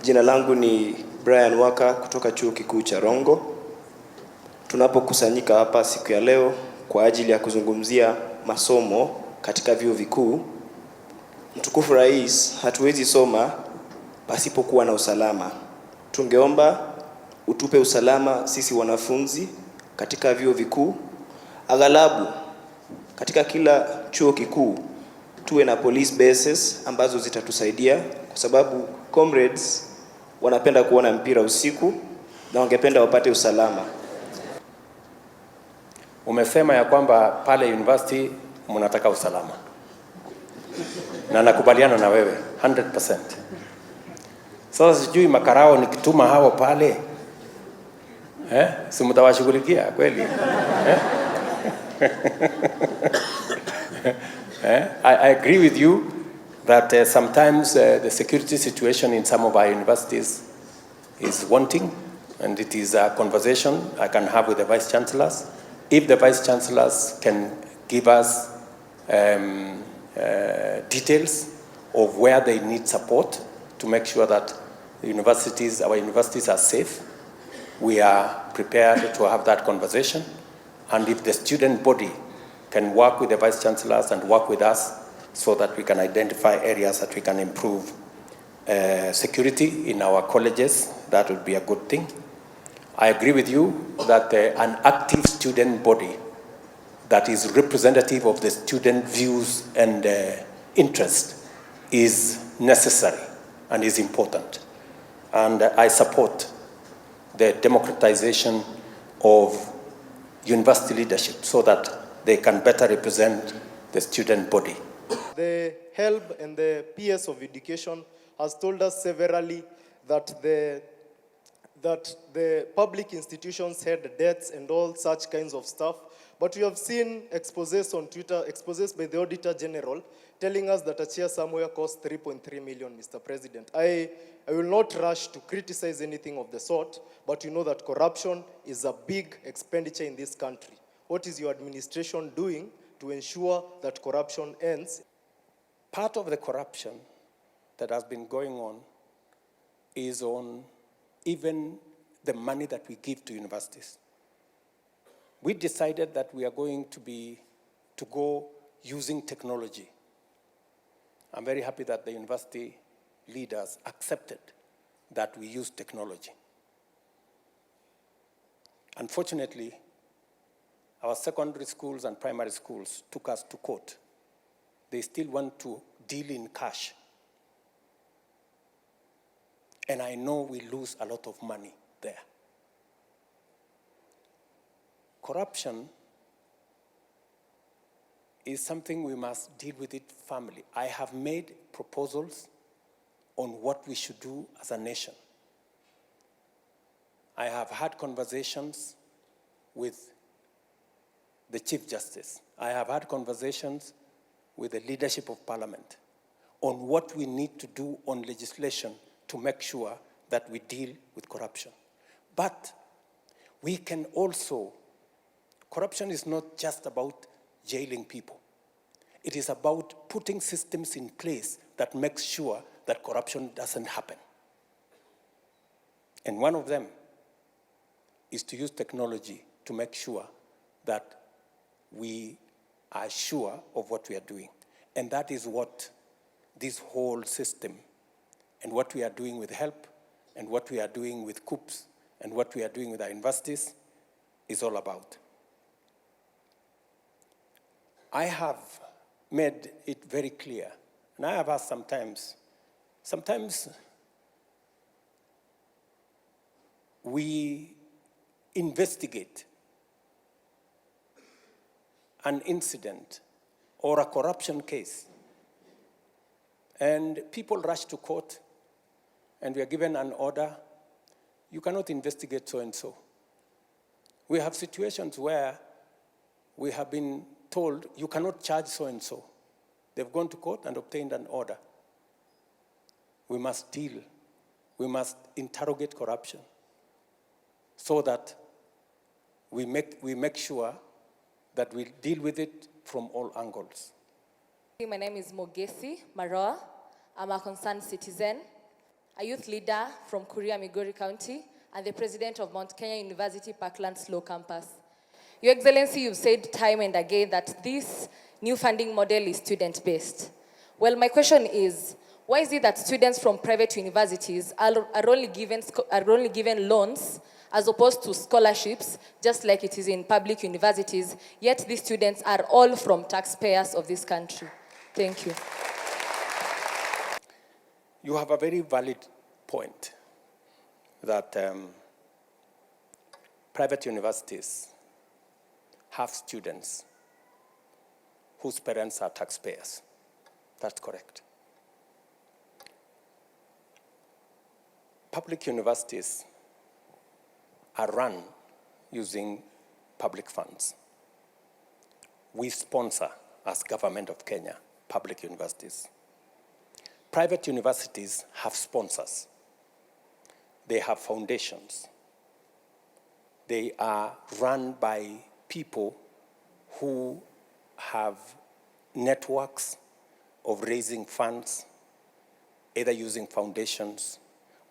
Jina langu ni Brian Waka kutoka Chuo Kikuu cha Rongo. Tunapokusanyika hapa siku ya leo kwa ajili ya kuzungumzia masomo katika vyuo vikuu. Mtukufu Rais, hatuwezi soma pasipokuwa na usalama. Tungeomba utupe usalama sisi wanafunzi katika vyuo vikuu. Aghalabu katika kila chuo kikuu tuwe na police bases ambazo zitatusaidia, kwa sababu comrades wanapenda kuona mpira usiku na wangependa wapate usalama. Umesema ya kwamba pale university mnataka usalama. Na nakubaliana na wewe 100%. Sasa sijui makarao nikituma hao pale, si mtawashughulikia kweli? I agree with you that sometimes the security situation in some of our universities is wanting, and it is a conversation I can have with the Vice Chancellors. If the Vice Chancellors can give us details of where they need support to make sure that our universities are safe, we are prepared to have that conversation. And if the student body can work with the Vice Chancellors and work with us so that we can identify areas that we can improve security in our colleges, that would be a good thing. I agree with you that an active student body that is representative of the student views and interest is necessary and is important. And I support the democratization of university leadership so that they can better represent the student body. The HELB and the PS of Education has told us severally that the public institutions had debts and all such kinds of stuff. But we have seen exposés on Twitter, exposés by the Auditor General, telling us that a chair somewhere cost 3.3 million, Mr. President. I will not rush to criticize anything of the sort, but you know that corruption is a big expenditure in this country. What is your administration doing to ensure that corruption ends? Part of the corruption that has been going on is on even the money that we give to universities. We decided that we are going to go using technology. I'm very happy that the university leaders accepted that we use technology. Unfortunately, our secondary schools and primary schools took us to court. They still want to deal in cash. And I know we lose a lot of money there. Corruption is something we must deal with it firmly. I have made proposals on what we should do as a nation. I have had conversations with the Chief Justice. I have had conversations with the leadership of Parliament on what we need to do on legislation to make sure that we deal with corruption. But we can also, corruption is not just about jailing people. It is about putting systems in place that make sure that corruption doesn't happen. And one of them is to use technology to make sure that we are sure of what we are doing. And that is what this whole system and what we are doing with HELP and what we are doing with COOPs and what we are doing with our universities is all about. I have made it very clear, and I have asked sometimes we investigate an incident or a corruption case, and people rush to court, and we are given an order, you cannot investigate so-and-so. We have situations where we have been told, you cannot charge so-and-so. They've gone to court and obtained an order. We must interrogate corruption so that we make sure that we deal with it from all angles. My name is Mogesi Maroa. I'm a concerned citizen, a youth leader from Kuria, Migori County, and the president of Mount Kenya University Parklands Law Campus. Your Excellency, you've said time and again that this new funding model is student-based. Well, my question is, why is it that students from private universities are only given loans as opposed to scholarships, just like it is in public universities, yet these students are all from taxpayers of this country? Thank you. You have a very valid point that private universities have students whose parents are taxpayers. That's correct. Public universities are run using public funds. We sponsor, as Government of Kenya, public universities. Private universities have sponsors. They have foundations. They are run by people who have networks of raising funds, either using foundations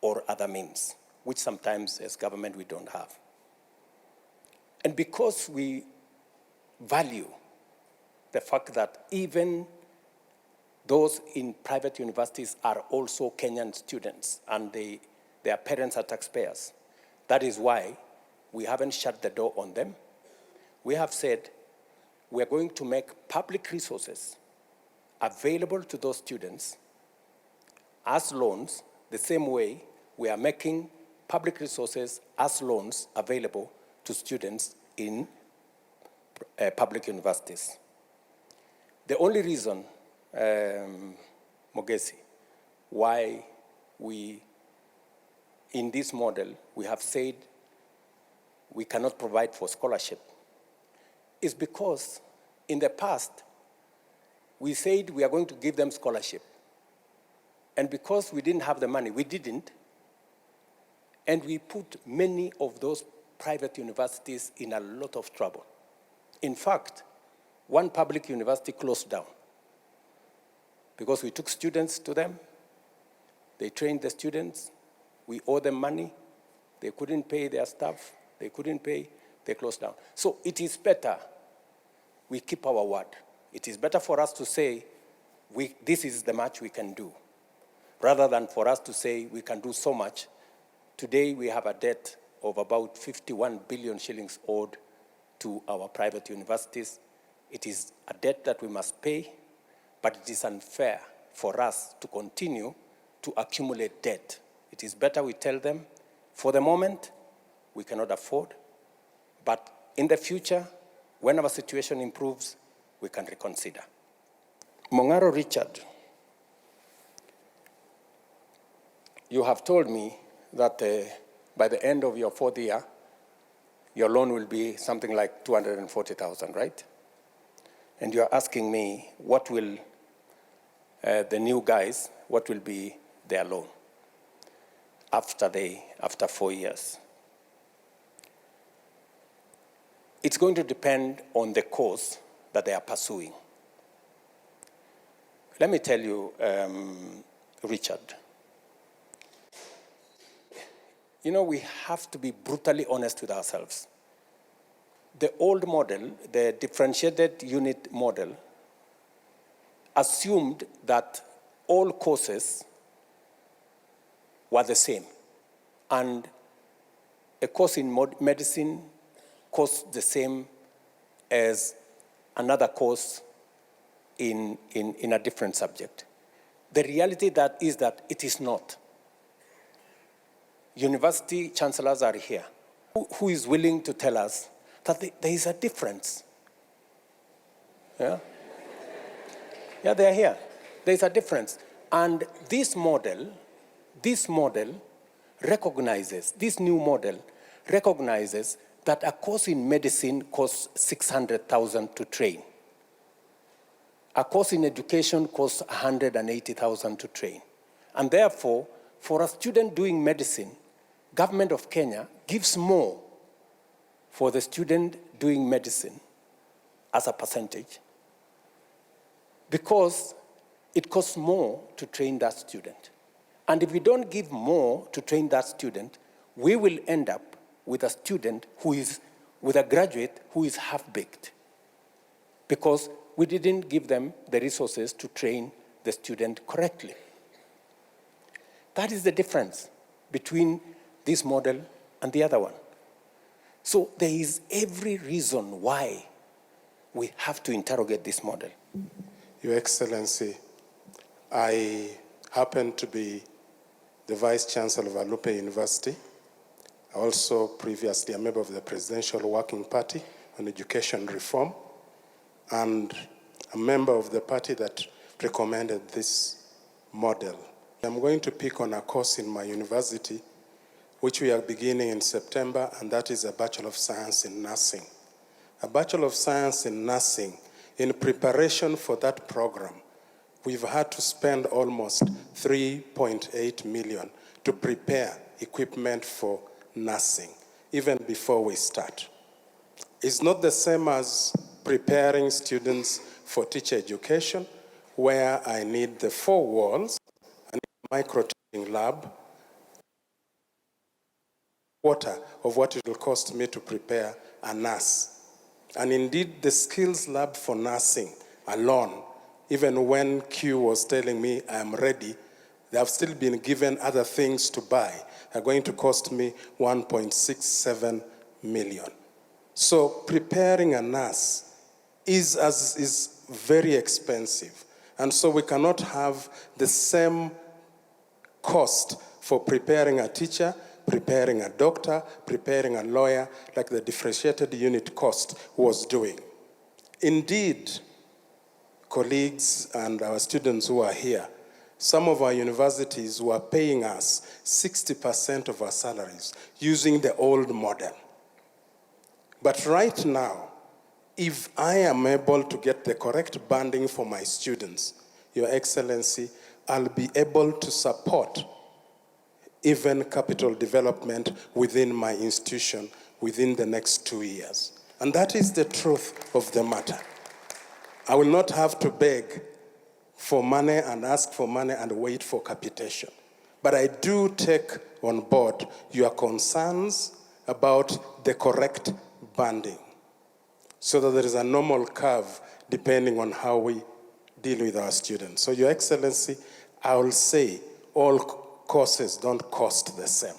or other means, which sometimes as government we don't have. And because we value the fact that even those in private universities are also Kenyan students and their parents are taxpayers, that is why we haven't shut the door on them. We have said we are going to make public resources available to those students as loans, the same way we are making public resources as loans available to students in public universities. The only reason, Mogesi, why we, in this model, we have said we cannot provide for scholarship is because in the past, we said we are going to give them scholarship. And because we didn't have the money, we didn't. And we put many of those private universities in a lot of trouble. In fact, one public university closed down because we took students to them, they trained the students, we owe them money, they couldn't pay their staff, they couldn't pay, they closed down. So it is better we keep our word. It is better for us to say, this is the much we can do, rather than for us to say we can do so much. Today we have a debt of about 51 billion shillings owed to our private universities. It is a debt that we must pay, but it is unfair for us to continue to accumulate debt. It is better we tell them, for the moment, we cannot afford, but in the future, when our situation improves, we can reconsider. Mongaro Richard, you have told me that by the end of your 4th year, your loan will be something like 240,000, right? And you're asking me, what will the new guys, what will be their loan after 4 years? It's going to depend on the course that they are pursuing. Let me tell you, Richard, you know, we have to be brutally honest with ourselves. The old model, the differentiated unit model, assumed that all courses were the same. And a course in medicine costs the same as another course in a different subject. The reality is that it is not. University chancellors are here. Who is willing to tell us that there is a difference? Yeah? Yeah, they are here. There is a difference. And this new model recognizes that a course in medicine costs 600,000 to train. A course in education costs 180,000 to train. And therefore, for a student doing medicine, Government of Kenya gives more for the student doing medicine as a percentage because it costs more to train that student. And if we don't give more to train that student, we will end up with a student with a graduate who is half-baked, because we didn't give them the resources to train the student correctly. That is the difference between this model and the other one. So there is every reason why we have to interrogate this model. Your Excellency, I happen to be the Vice Chancellor of Alupe University, also previously a member of the Presidential Working Party on Education Reform, and a member of the party that recommended this model. I'm going to pick on a course in my university, which we are beginning in September, and that is a Bachelor of Science in Nursing. A Bachelor of Science in Nursing, in preparation for that program, we've had to spend almost 3.8 million to prepare equipment for nursing, even before we start. It's not the same as preparing students for teacher education, where I need the 4 walls, and a micro-teaching lab, quarter of what it will cost me to prepare a nurse. And indeed, the skills lab for nursing alone, even when Q was telling me I'm ready, they have still been given other things to buy. They're going to cost me 1.67 million. So preparing a nurse is very expensive. And so we cannot have the same cost for preparing a teacher, preparing a doctor, preparing a lawyer, like the differentiated unit cost was doing. Indeed, colleagues and our students who are here, some of our universities were paying us 60% of our salaries using the old model. But right now, if I am able to get the correct banding for my students, Your Excellency, I'll be able to support even capital development within my institution within the next 2 years. And that is the truth of the matter. I will not have to beg for money and ask for money and wait for capitation. But I do take on board your concerns about the correct banding, so that there is a normal curve depending on how we deal with our students. So, Your Excellency, I will say all courses don't cost the same.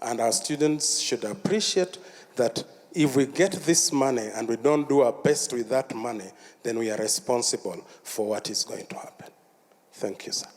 And our students should appreciate that if we get this money and we don't do our best with that money, then we are responsible for what is going to happen. Thank you, sir.